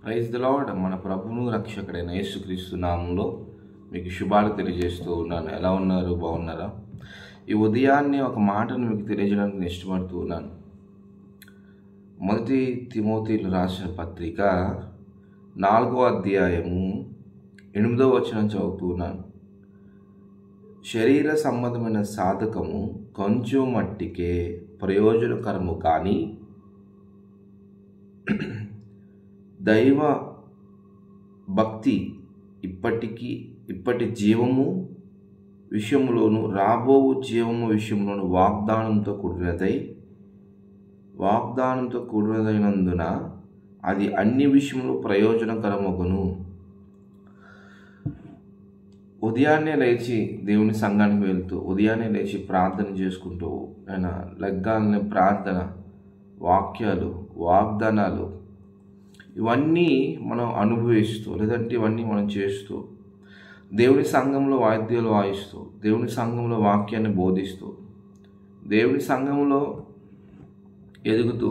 Praise the lord. మన ప్రభువును రక్షకుడైన యేసుక్రీస్తు నామంలో మీకు శుభాలు తెలియజేస్తూ ఉన్నాను. ఎలా ఉన్నారు? బాగున్నారా? ఈ ఉదయాన్నే ఒక మాటను మీకు తెలియజేయడానికి నేను ఇష్టపడుతూ ఉన్నాను. మొదటి తిమోతిలు రాసిన పత్రిక 4వ అధ్యాయము 8వ వచనం చదువుతూ ఉన్నాను. శరీర సంబంధమైన సాధకము కొంచెం మట్టికే ప్రయోజనకరము కానీ దైవ భక్తి ఇప్పటి జీవము విషయంలోను రాబో జీవము విషయంలోను వాగ్దానంతో కూడినదైనందున అది అన్ని విషయంలో ప్రయోజనకరమగును. ఉదయాన్నే లేచి దేవుని సంఘానికి వెళ్తూ, ఉదయాన్నే లేచి ప్రార్థన చేసుకుంటూ, ఆయన లెగ్గాలని ప్రార్థన, వాక్యాలు, వాగ్దానాలు ఇవన్నీ మనం అనుభవిస్తూ, లేదంటే ఇవన్నీ మనం చేస్తూ, దేవుని సంఘంలో వాయిద్యాలు వాయిస్తూ, దేవుని సంఘంలో వాక్యాన్ని బోధిస్తూ, దేవుని సంఘంలో ఎదుగుతూ,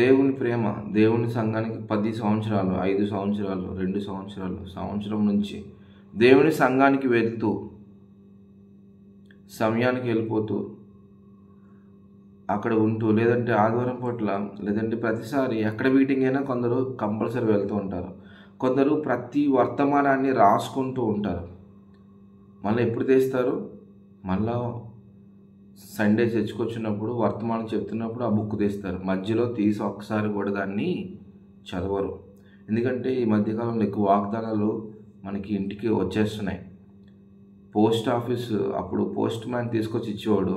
దేవుని ప్రేమ దేవుని సంఘానికి 10 సంవత్సరాలు, 5 సంవత్సరాలు, 2 సంవత్సరాలు, సంవత్సరం నుంచి దేవుని సంఘానికి వెళ్తూ, సమయానికి వెళ్ళిపోతూ, అక్కడ ఉంటూ, లేదంటే ఆదివారం పూట్ల, లేదంటే ప్రతిసారి ఎక్కడ మీటింగ్ అయినా కొందరు కంపల్సరీ వెళ్తూ ఉంటారు. కొందరు ప్రతి వర్తమానాన్ని రాసుకుంటూ ఉంటారు. మళ్ళీ ఎప్పుడు తీస్తారు? మళ్ళా సండే చర్చకొచ్చినప్పుడు వర్తమానం చెప్తున్నప్పుడు ఆ బుక్ తీస్తారు. మధ్యలో తీసి ఒక్కసారి కూడా దాన్ని చదవరు. ఎందుకంటే ఈ మధ్యకాలంలో ఎక్కువ వాగ్దానాలు మనకి ఇంటికి వచ్చేస్తున్నాయి. పోస్ట్ ఆఫీస్ అప్పుడు పోస్ట్ మ్యాన్ తీసుకొచ్చి ఇచ్చేవాడు,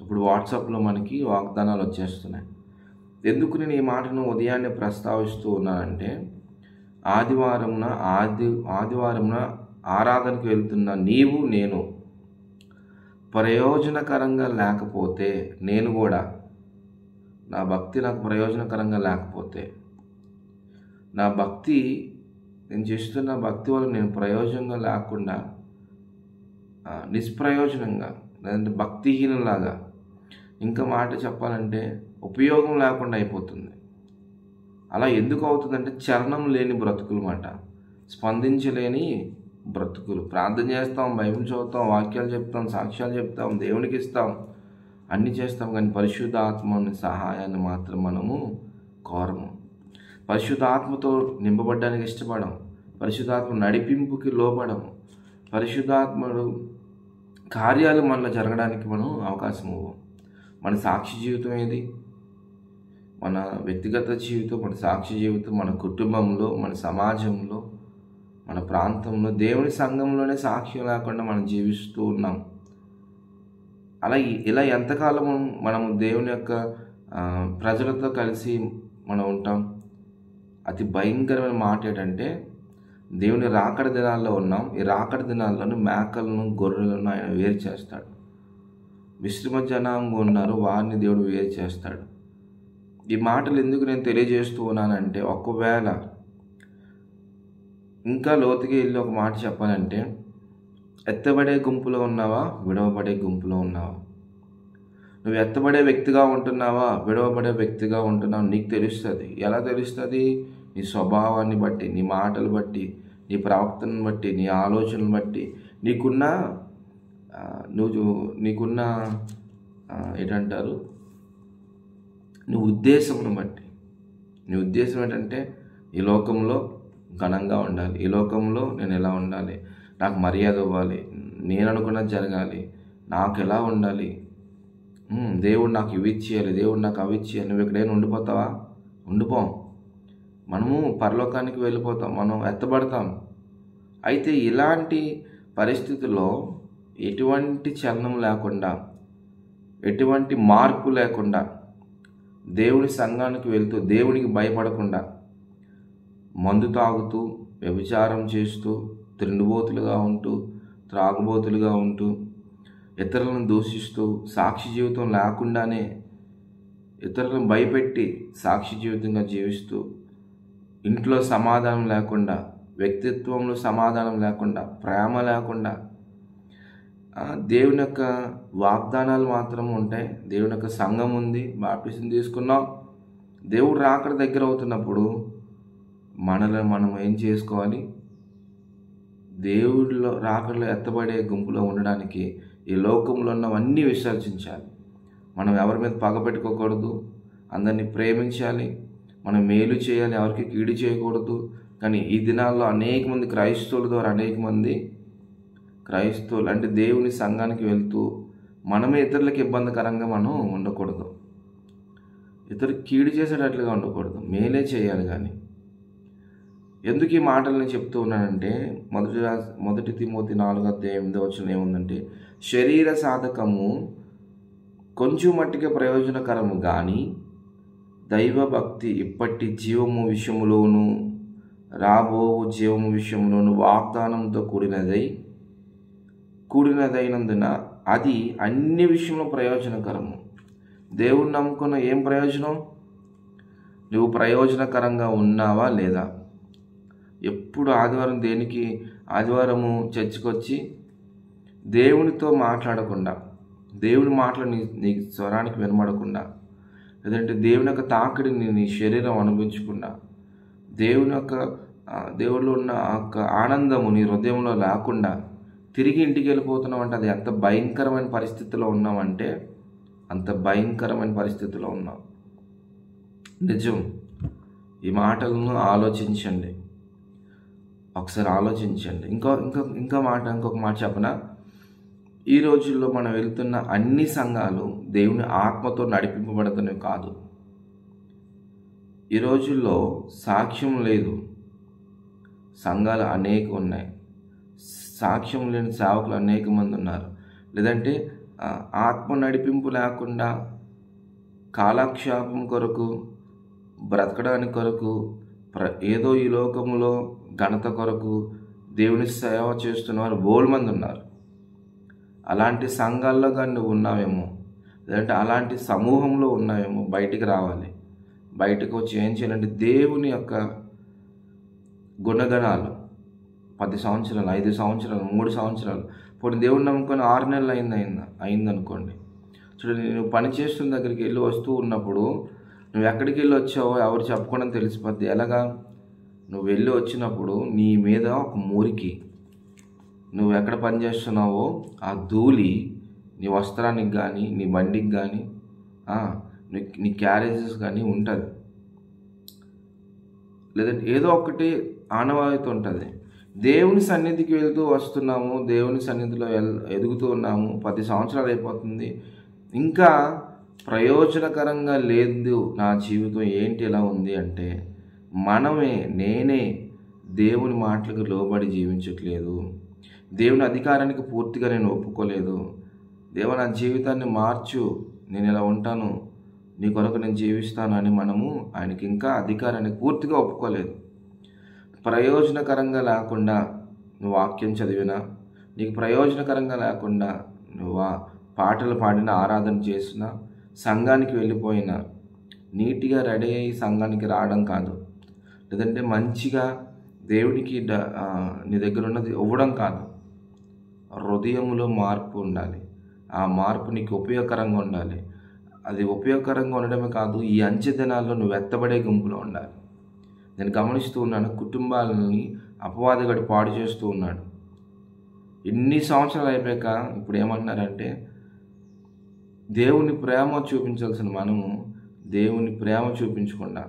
ఇప్పుడు వాట్సాప్లో మనకి వాగ్దానాలు వచ్చేస్తున్నాయి. ఎందుకు నేను ఈ మాటను ఉదయాన్నే ప్రస్తావిస్తూ ఉన్నానంటే, ఆదివారమున ఆరాధనకు వెళ్తున్న నీవు నేను ప్రయోజనకరంగా లేకపోతే, నేను కూడా నా భక్తి నాకు ప్రయోజనకరంగా లేకపోతే, నేను చేస్తున్న భక్తి వల్ల నేను ప్రయోజనంగా లేకుండా నిష్ప్రయోజనంగా, లేదంటే భక్తిహీనంలాగా, ఇంకా మాట చెప్పాలంటే ఉపయోగం లేకుండా అయిపోతుంది. అలా ఎందుకు అవుతుందంటే చలనం లేని బ్రతుకులు మాట, స్పందించలేని బ్రతుకులు. ప్రార్థన చేస్తాం, బైబిల్ చదువుతాం, వాక్యాలు చెప్తాం, సాక్ష్యాలు చెప్తాం, దేవునికి ఇస్తాం, అన్నీ చేస్తాం, కానీ పరిశుద్ధ ఆత్మని సహాయాన్ని మాత్రం మనము కోరము. పరిశుద్ధాత్మతో నింపబడడానికి ఇష్టపడము. పరిశుద్ధాత్మ నడిపింపుకి లోబడము. పరిశుద్ధాత్మడు కార్యాలు మనలో జరగడానికి మనం అవకాశం ఇవ్వం. మన సాక్షి జీవితం ఏది? మన వ్యక్తిగత జీవితం, మన సాక్షి జీవితం మన కుటుంబంలో, మన సమాజంలో, మన ప్రాంతంలో, దేవుని సంఘంలోనే సాక్ష్యం లేకుండా మనం జీవిస్తూ ఉన్నాం. ఇలా ఎంతకాలం మనము దేవుని యొక్క ప్రజలతో కలిసి మనం ఉంటాం? అతి భయంకరమైన మాట ఏంటంటే, దేవుని రాకడ దినాల్లో ఉన్నాం. ఈ రాకడ దినాల్లోనూ మేకలను, గొర్రెలను ఆయన వేరు చేస్తాడు. విశ్రమ జనాంగం ఉన్నారు, వారిని దేవుడు వేరు చేస్తాడు. ఈ మాటలు ఎందుకు నేను తెలియజేస్తూ ఉన్నానంటే, ఒకవేళ ఇంకా లోతుగా వెళ్ళి ఒక మాట చెప్పాలంటే, ఎత్తబడే గుంపులో ఉన్నావా, విడవబడే గుంపులో ఉన్నావా? నువ్వు ఎత్తబడే వ్యక్తిగా ఉంటున్నావా, విడవబడే వ్యక్తిగా ఉంటున్నావు? నీకు తెలుస్తుంది. ఎలా తెలుస్తుంది? నీ స్వభావాన్ని బట్టి, నీ మాటలు బట్టి, నీ ప్రవర్తనను బట్టి, నీ ఆలోచనలు బట్టి, నీకున్న ఏంటంటారు, నీ ఉద్దేశమును బట్టి. నీ ఉద్దేశం ఏంటంటే, ఈ లోకంలో ఘనంగా ఉండాలి, ఈ లోకంలో నేను ఎలా ఉండాలి, నాకు మర్యాద ఇవ్వాలి, నేను అనుకున్నది జరగాలి, నాకు ఎలా ఉండాలి, దేవుడు నాకు ఇవి ఇచ్చేయాలి, దేవుడు నాకు అవి ఇచ్చేయాలి. నువ్వు ఎక్కడైనా ఉండిపోతావా? ఉండిపోం. మనము పరలోకానికి వెళ్ళిపోతాం, మనం ఎత్తబడతాం. అయితే ఇలాంటి పరిస్థితుల్లో ఎటువంటి చలనం లేకుండా, ఎటువంటి మార్పు లేకుండా, దేవుని సంఘానికి వెళ్తూ, దేవునికి భయపడకుండా, మందు తాగుతూ, వ్యభిచారం చేస్తూ, తిండిబోతులుగా ఉంటూ, త్రాగుబోతులుగా ఉంటూ, ఇతరులను దూషిస్తూ, సాక్షి జీవితం లేకుండానే ఇతరులను భయపెట్టి సాక్షి జీవితంగా జీవిస్తూ, ఇంట్లో సమాధానం లేకుండా, వ్యక్తిత్వంలో సమాధానం లేకుండా, ప్రేమ లేకుండా, దేవుని యొక్క వాగ్దానాలు మాత్రం ఉంటాయి. దేవుని యొక్క సంఘం ఉంది, బాప్టిజం తీసుకున్నాం. దేవుడు రాకడ దగ్గర అవుతున్నప్పుడు మనలో మనం ఏం చేసుకోవాలి? దేవుడిలో రాకడలో ఎత్తబడే గుంపులో ఉండడానికి ఈ లోకంలో ఉన్నవన్నీ విసర్జించాలి. మనం ఎవరి మీద పగ పెట్టుకోకూడదు, అందరినీ ప్రేమించాలి, మనం మేలు చేయాలి, ఎవరికి కీడు చేయకూడదు. కానీ ఈ దినాల్లో అనేక మంది క్రైస్తవుల ద్వారా అనేక మంది క్రైస్తవులు అంటే దేవుని సంఘానికి వెళ్తూ మనమే ఇతరులకు ఇబ్బందికరంగా మనం ఉండకూడదు, ఇతరులకు కీడు చేసేటట్లుగా ఉండకూడదు, మేలే చేయాలి. కానీ ఎందుకు ఈ మాటలను చెప్తూ ఉన్నానంటే మొదటి తిమోతి 4:8 ఏముందంటే, శరీర సాధకము కొంచెం మట్టిగా ప్రయోజనకరము కానీ దైవభక్తి ఇప్పటి జీవము విషయములోను రాబో జీవము విషయంలోను వాగ్దానంతో కూడినదైనందున అది అన్ని విషయంలో ప్రయోజనకరము. దేవుణ్ణి నమ్ముకున్న ఏం ప్రయోజనం? నువ్వు ప్రయోజనకరంగా ఉన్నావా లేదా? ఎప్పుడు ఆదివారం దేనికి? ఆదివారము చర్చికొచ్చి దేవునితో మాట్లాడకుండా, దేవుని మాటలు నీ స్వరానికి వినబడకుండా, లేదంటే దేవుని యొక్క తాకిడిని నీ శరీరం అనుభవించకుండా, దేవుడిలో ఉన్న ఆనందము నీ హృదయంలో లేకుండా తిరిగి ఇంటికి వెళ్ళిపోతున్నావు అంటే అది ఎంత భయంకరమైన పరిస్థితిలో ఉన్నామంటే అంత భయంకరమైన పరిస్థితిలో ఉన్నాం. నిజం. ఈ మాటలను ఆలోచించండి, ఒకసారి ఆలోచించండి. ఇంకొక మాట చెప్పనా? ఈ రోజుల్లో మనం వెళ్తున్న అన్ని సంఘాలు దేవుని ఆత్మతో నడిపింపబడుతున్నవి కాదు. ఈ రోజుల్లో సాక్ష్యం లేదు, సంఘాలు అనేక ఉన్నాయి, సాక్ష్యం లేని సేవకులు అనేక మంది ఉన్నారు. లేదంటే ఆత్మ నడిపింపు లేకుండా కాలక్షేపం కొరకు, బ్రతకడానికి కొరకు, ఏదో ఈ లోకములో ఘనత కొరకు దేవుని సేవ చేస్తున్నవారు బోల్డ్ మంది ఉన్నారు. అలాంటి సంఘాల్లో కానీ నువ్వు ఉన్నావేమో, లేదంటే అలాంటి సమూహంలో ఉన్నావేమో, బయటికి రావాలి. బయటకు వచ్చి ఏం చేయాలంటే దేవుని యొక్క గుణగణాలు 10 సంవత్సరాలు, 5 సంవత్సరాలు, 3 సంవత్సరాలు, ఇప్పుడు దేవుని నమ్ముకొని 6 నెలలు అయిందనుకోండి. చూడండి, నువ్వు పని చేస్తున్న దగ్గరికి వెళ్ళి వస్తూ ఉన్నప్పుడు నువ్వు ఎక్కడికి వెళ్ళి వచ్చావో ఎవరు చెప్పకుండా తెలిసిపోద్ది. ఎలాగా? నువ్వు వెళ్ళి వచ్చినప్పుడు నీ మీద ఒక మురికి, నువ్వు ఎక్కడ పని చేస్తున్నావో ఆ ధూళి నీ వస్త్రానికి కానీ, నీ బండికి కానీ, నీ క్యారేజెస్ కానీ ఉంటుంది. లేదంటే ఏదో ఒకటి ఆనవాయితీ ఉంటుంది. దేవుని సన్నిధికి వెళ్తూ వస్తున్నాము, దేవుని సన్నిధిలో ఎదుగుతూ ఉన్నాము, 10 సంవత్సరాలు అయిపోతుంది, ఇంకా ప్రయోజనకరంగా లేదు నా జీవితం. ఏంటి ఎలా ఉంది అంటే నేనే దేవుని మాటలకు లోబడి జీవించట్లేదు, దేవుని అధికారానికి పూర్తిగా నేను ఒప్పుకోలేదు. దేవ, నా జీవితాన్ని మార్చు, నేను ఇలా ఉంటాను, నీ కొరకు నేను జీవిస్తాను అని మనము ఆయనకి ఇంకా అధికారాన్ని పూర్తిగా ఒప్పుకోలేదు. ప్రయోజనకరంగా లేకుండా నువ్వు వాక్యం చదివినా, నీకు ప్రయోజనకరంగా లేకుండా నువ్వు పాటలు పాడిన, ఆరాధన చేసినా, సంఘానికి వెళ్ళిపోయినా, నీట్గా రెడీ అయ్యి సంఘానికి రావడం కాదు, లేదంటే మంచిగా దేవునికి నీ దగ్గర ఉన్నది ఇవ్వడం కాదు, హృదయంలో మార్పు ఉండాలి. ఆ మార్పు నీకు ఉపయోగకరంగా ఉండాలి. అది ఉపయోగకరంగా ఉండడమే కాదు, ఈ అంచె దినాల్లో నువ్వు ఎత్తబడే గుంపులో ఉండాలి. నేను గమనిస్తూ ఉన్నాను, కుటుంబాలని అపవాదిగాడు పాడు చేస్తూ ఉన్నాడు. ఇన్ని సంవత్సరాలు అయిపోయాక ఇప్పుడు ఏమంటున్నారంటే, దేవుని ప్రేమ చూపించాల్సిన మనము దేవుని ప్రేమ చూపించకుండా,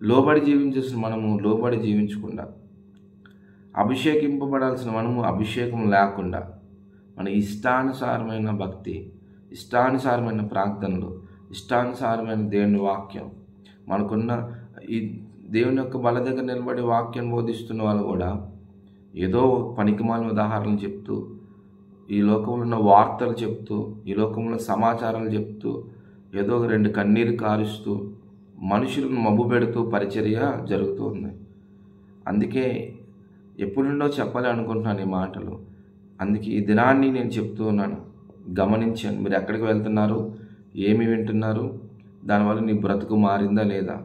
లోబడి జీవించాల్సిన మనము లోబడి జీవించకుండా, అభిషేకింపబడాల్సిన మనము అభిషేకం లేకుండా, మన ఇష్టానుసారమైన భక్తి, ఇష్టానుసారమైన ప్రార్థనలు, ఇష్టానుసారమైన దేవుని వాక్యం, మనకున్న ఈ దేవుని యొక్క బల దగ్గర నిలబడి వాక్యం బోధిస్తున్న వాళ్ళు కూడా ఏదో పనికిమాలిన ఉదాహరణలు చెప్తూ, ఈ లోకంలో ఉన్న వార్తలు చెప్తూ, ఈ లోకంలో సమాచారాలు చెప్తూ, ఏదో 2 కన్నీరు కారుస్తూ, మనుషులను మబ్బు పెడుతూ పరిచర్య జరుగుతుంది. అందుకే ఎప్పటి నుండో చెప్పాలి అనుకుంటున్నాను ఈ మాటలు. అందుకే ఈ దినాన్ని నేను చెప్తూ ఉన్నాను. గమనించండి, మీరు ఎక్కడికి వెళ్తున్నారు, ఏమి వింటున్నారు, దానివల్ల నీ బ్రతుకు మారిందా లేదా,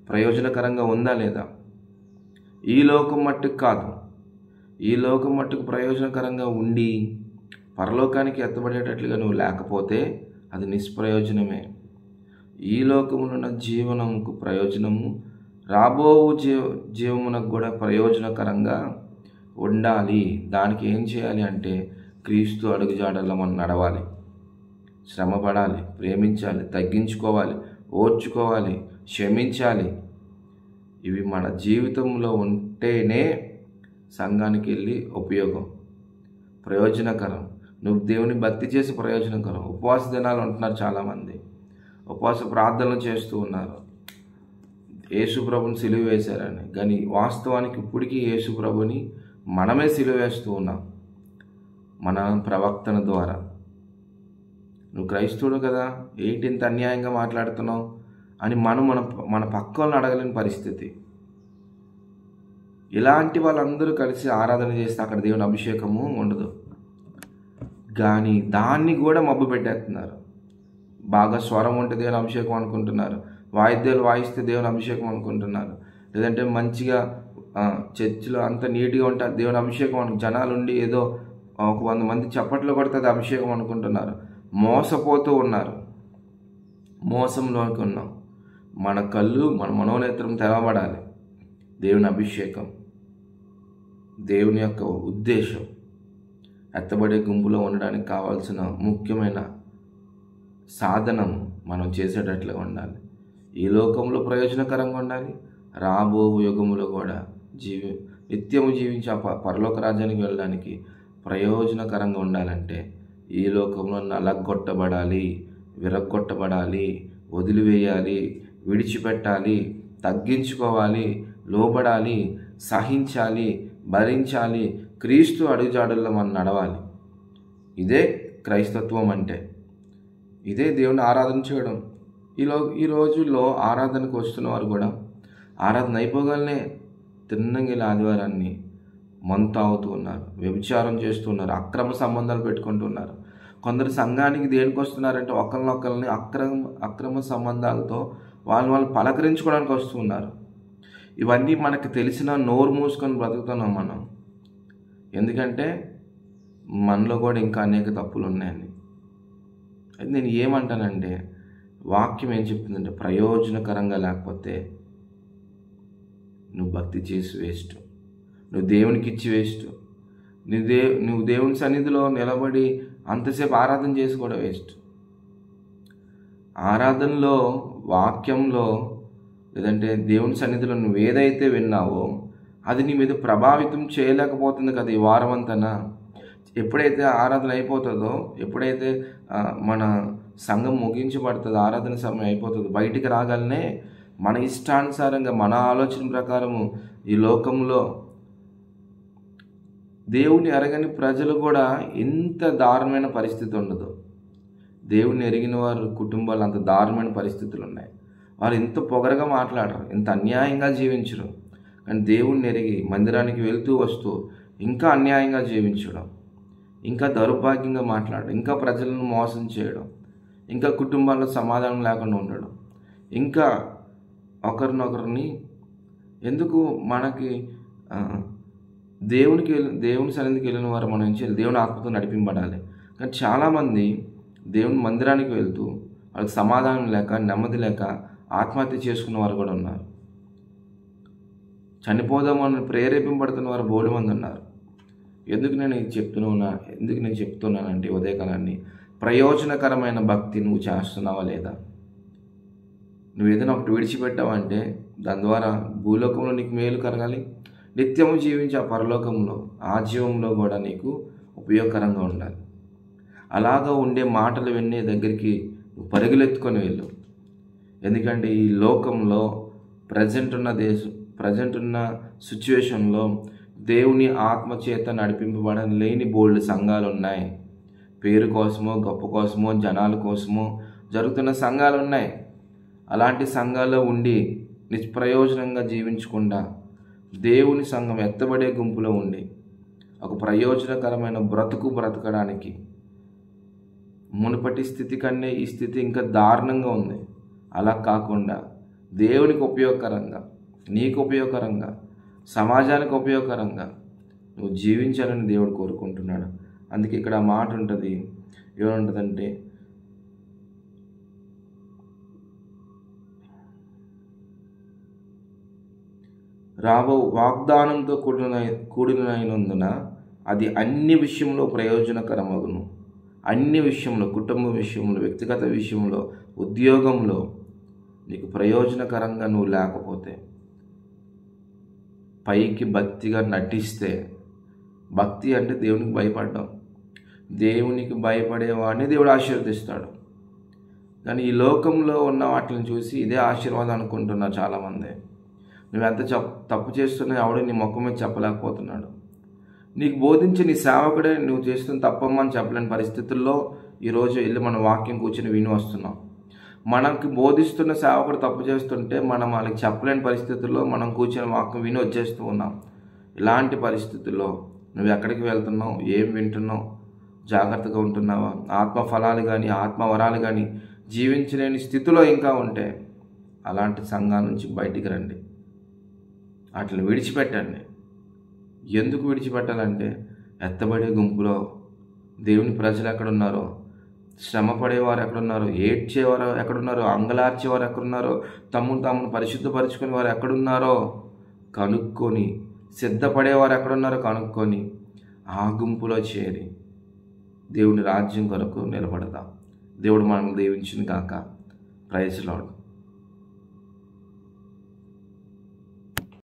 ప్రయోజనకరంగా ఉందా లేదా? ఈ లోకం మట్టుకు కాదు, ఈ లోకం మట్టుకు ప్రయోజనకరంగా ఉండి పరలోకానికి ఎత్తబడేటట్లుగా నువ్వు లేకపోతే అది నిష్ప్రయోజనమే. ఈ లోకములో ఉన్న జీవనముకు ప్రయోజనము రాబో జీవమునకు కూడా ప్రయోజనకరంగా ఉండాలి. దానికి ఏం చేయాలి అంటే క్రీస్తు అడుగుజాడల్లో మనం నడవాలి, శ్రమ పడాలి, ప్రేమించాలి, తగ్గించుకోవాలి, ఓర్చుకోవాలి, క్షమించాలి. ఇవి మన జీవితంలో ఉంటేనే సంఘానికి వెళ్ళి ఉపయోగం, ప్రయోజనకరం. నువ్వు దేవుని భక్తి చేసి ప్రయోజనకరం. ఉపవాస దినాలు ఉంటున్నారు చాలామంది, ఉపవాస ప్రార్థనలు చేస్తూ ఉన్నారు యేసు ప్రభుని సిలువ వేశారని. కానీ వాస్తవానికి ఇప్పటికీ యేసు ప్రభుని మనమే సిలువ వేస్తూ ఉన్నాం మన ప్రవక్తన ద్వారా. నువ్వు క్రైస్తవుడు కదా, ఏంటి ఇంత అన్యాయంగా మాట్లాడుతున్నావు అని మన పక్కలను అడగలేని పరిస్థితి. ఇలాంటి వాళ్ళందరూ కలిసి ఆరాధన చేస్తే అక్కడ దేవుని అభిషేకము ఉండదు. కానీ దాన్ని కూడా మబ్బు పెట్టేస్తున్నారు. బాగా స్వరం ఉంటే దేవుని అభిషేకం అనుకుంటున్నారు, వాయిద్యాలు వాయిస్తే దేవుని అభిషేకం అనుకుంటున్నారు, లేదంటే మంచిగా చర్చిలో అంత నీట్గా ఉంటే దేవుని అభిషేకం జనాలు ఉండి ఏదో ఒక 100 మంది చప్పట్లు కొడితే అది అభిషేకం అనుకుంటున్నారు. మోసపోతూ ఉన్నారు, మోసంలోకి ఉన్నాం. మన కళ్ళు, మన మనోనేత్రం తెరవబడాలి. దేవుని అభిషేకం, దేవుని యొక్క ఉద్దేశం ఎత్తబడే గుంపులో ఉండడానికి కావాల్సిన ముఖ్యమైన సాధనం మనం చేసేటట్లుగా ఉండాలి. ఈ లోకంలో ప్రయోజనకరంగా ఉండాలి, రాబో యుగములో కూడా నిత్యము జీవించి పరలోక రాజ్యానికి వెళ్ళడానికి ప్రయోజనకరంగా ఉండాలంటే ఈ లోకంలో నలగొట్టబడాలి, విరగొట్టబడాలి, వదిలివేయాలి, విడిచిపెట్టాలి, తగ్గించుకోవాలి, లోబడాలి, సహించాలి, భరించాలి, క్రీస్తు అడుగుజాడల్లో మనం నడవాలి. ఇదే క్రైస్తత్వం అంటే, ఇదే దేవుని ఆరాధన చేయడం. ఈ రోజుల్లో ఆరాధనకు వస్తున్న వారు కూడా ఆరాధన అయిపోగానే తిన్నంగిల ఆదివారాన్ని మందు తాగుతూ ఉన్నారు, వ్యభిచారం చేస్తున్నారు, అక్రమ సంబంధాలు పెట్టుకుంటున్నారు. కొందరు సంఘానికి దేనికి వస్తున్నారంటే ఒకరినొకరిని అక్రమ సంబంధాలతో వాళ్ళు పలకరించుకోవడానికి వస్తున్నారు. ఇవన్నీ మనకు తెలిసిన నోరు మూసుకొని బ్రతుకుతున్నాం మనం. ఎందుకంటే మనలో కూడా ఇంకా అనేక తప్పులు ఉన్నాయని. అయితే నేను ఏమంటానంటే, వాక్యం ఏం చెప్తుందంటే, ప్రయోజనకరంగా లేకపోతే నువ్వు భక్తి చేసి వేస్ట్, నువ్వు దేవునికి ఇచ్చి వేస్ట్, నువ్వు దేవుని సన్నిధిలో నిలబడి అంతసేపు ఆరాధన చేసి కూడా వేస్ట్. ఆరాధనలో, వాక్యంలో, లేదంటే దేవుని సన్నిధిలో నువ్వు ఏదైతే విన్నావో అది నీ మీద ప్రభావితం చేయలేకపోతుంది కదా ఈ వారం అంతనా. ఎప్పుడైతే ఆరాధన అయిపోతుందో, ఎప్పుడైతే మన సంఘం ముగించబడుతుందో, ఆరాధన సమయం అయిపోతుందో, బయటికి రాగానే మన ఇష్టానుసారంగా మన ఆలోచన ప్రకారము ఈ లోకంలో దేవుని ఎరగని ప్రజలు కూడా ఇంత దారుణమైన పరిస్థితి ఉండదు. దేవుని ఎరిగిన వారు కుటుంబాలు అంత దారుణమైన పరిస్థితులు ఉన్నాయి. వారు ఎంత పొగరగా మాట్లాడరు, ఎంత అన్యాయంగా జీవించరు. కానీ దేవుణ్ణి ఎరిగి మందిరానికి వెళ్తూ వస్తూ ఇంకా అన్యాయంగా జీవించడం, ఇంకా దౌర్భాగ్యంగా మాట్లాడడం, ఇంకా ప్రజలను మోసం చేయడం, ఇంకా కుటుంబాల్లో సమాధానం లేకుండా ఉండడం, ఇంకా ఒకరినొకరిని ఎందుకు మనకి దేవుని సన్నిధికి వెళ్ళిన వారు మనం దేవుని ఆత్మతో నడిపింపబడాలి. కానీ చాలామంది దేవుని మందిరానికి వెళ్తూ వాళ్ళకి సమాధానం లేక, నెమ్మది లేక ఆత్మహత్య చేసుకున్న వారు కూడా ఉన్నారు. చనిపోదామని ప్రేరేపింపబడుతున్న వారు బోడు మంది ఉన్నారు. ఎందుకు నేను చెప్తున్నానంటే ఉదయకాలాన్ని ప్రయోజనకరమైన భక్తి నువ్వు చేస్తున్నావా లేదా? నువ్వు ఏదైనా ఒకటి విడిచిపెట్టావంటే దాని ద్వారా భూలోకంలో నీకు మేలు కలగాలి, నిత్యము జీవించే ఆ పరలోకంలో, ఆ జీవంలో కూడా నీకు ఉపయోగకరంగా ఉండాలి. అలాగా ఉండే మాటలు వినే దగ్గరికి నువ్వు పరుగులెత్తుకొని వెళ్ళు. ఎందుకంటే ఈ లోకంలో ప్రజెంట్ ఉన్న సిచ్యువేషన్లో దేవుని ఆత్మచేత నడిపింపబడని లేని బోల్డ్ సంఘాలు ఉన్నాయి. పేరు కోసమో, గొప్ప కోసమో, జనాల కోసమో జరుగుతున్న సంఘాలు ఉన్నాయి. అలాంటి సంఘాల్లో ఉండి నిష్ప్రయోజనంగా జీవించకుండా దేవుని సంఘం ఎత్తబడే గుంపులో ఉండి ఒక ప్రయోజనకరమైన బ్రతకడానికి మునుపటి స్థితి కన్నా ఈ స్థితి ఇంకా దారుణంగా ఉంది. అలా కాకుండా దేవునికి ఉపయోగకరంగా, నీకు ఉపయోగకరంగా, సమాజానికి ఉపయోగకరంగా నువ్వు జీవించాలని దేవుడు కోరుకుంటున్నాడు. అందుకే ఇక్కడ ఆ మాట ఉంటుంది, ఏముంటుందంటే రాబో వాగ్దానంతో కూడినైనందున అది అన్ని విషయంలో ప్రయోజనకరమగును. అన్ని విషయంలో, కుటుంబ విషయంలో, వ్యక్తిగత విషయంలో, ఉద్యోగంలో నీకు ప్రయోజనకరంగా నువ్వు లేకపోతే, పైకి భక్తిగా నటిస్తే, భక్తి అంటే దేవునికి భయపడ్డాం, దేవునికి భయపడేవాడిని దేవుడు ఆశీర్వదిస్తాడు. కానీ ఈ లోకంలో ఉన్న వాటిని చూసి ఇదే ఆశీర్వాదం అనుకుంటున్నారు చాలామంది. నువ్వెంత తప్పు చేస్తున్నా ఎవడు నీ ముఖం మీద చెప్పలేకపోతున్నాడు. నీకు బోధించి నీ సేవకుడే నువ్వు చేస్తున్న తప్పమ్మని చెప్పలేని పరిస్థితుల్లో ఈరోజు వెళ్ళి మనం వాక్యం కూర్చొని విని వస్తున్నాం. మనకి బోధిస్తున్న సేవకుడు తప్పు చేస్తుంటే మనం వాళ్ళకి చెప్పలేని పరిస్థితుల్లో మనం కూర్చొని వాక్యం విని వచ్చేస్తూ ఉన్నాం. ఇలాంటి పరిస్థితుల్లో నువ్వు ఎక్కడికి వెళ్తున్నావు, ఏం వింటున్నావు, జాగ్రత్తగా ఉంటున్నావా? ఆత్మ ఫలాలు కానీ ఆత్మవరాలు కానీ జీవించలేని స్థితిలో ఇంకా ఉంటే అలాంటి సంఘాల నుంచి బయటికి రండి, వాటిని విడిచిపెట్టండి. ఎందుకు విడిచిపెట్టాలంటే ఎత్తబడే గుంపులో దేవుని ప్రజలు ఎక్కడున్నారో, శ్రమ పడేవారు ఎక్కడున్నారో, ఏడ్చేవారు ఎక్కడున్నారో, అంగలార్చేవారు ఎక్కడున్నారో, తమను పరిశుద్ధపరచుకునే వారు ఎక్కడున్నారో కనుక్కొని, సిద్ధపడేవారు ఎక్కడున్నారో కనుక్కొని ఆ గుంపులో చేరి దేవుని రాజ్యం కొరకు నిలబడదాం. దేవుడు మనల్ని దీవించును గాక. Praise lord.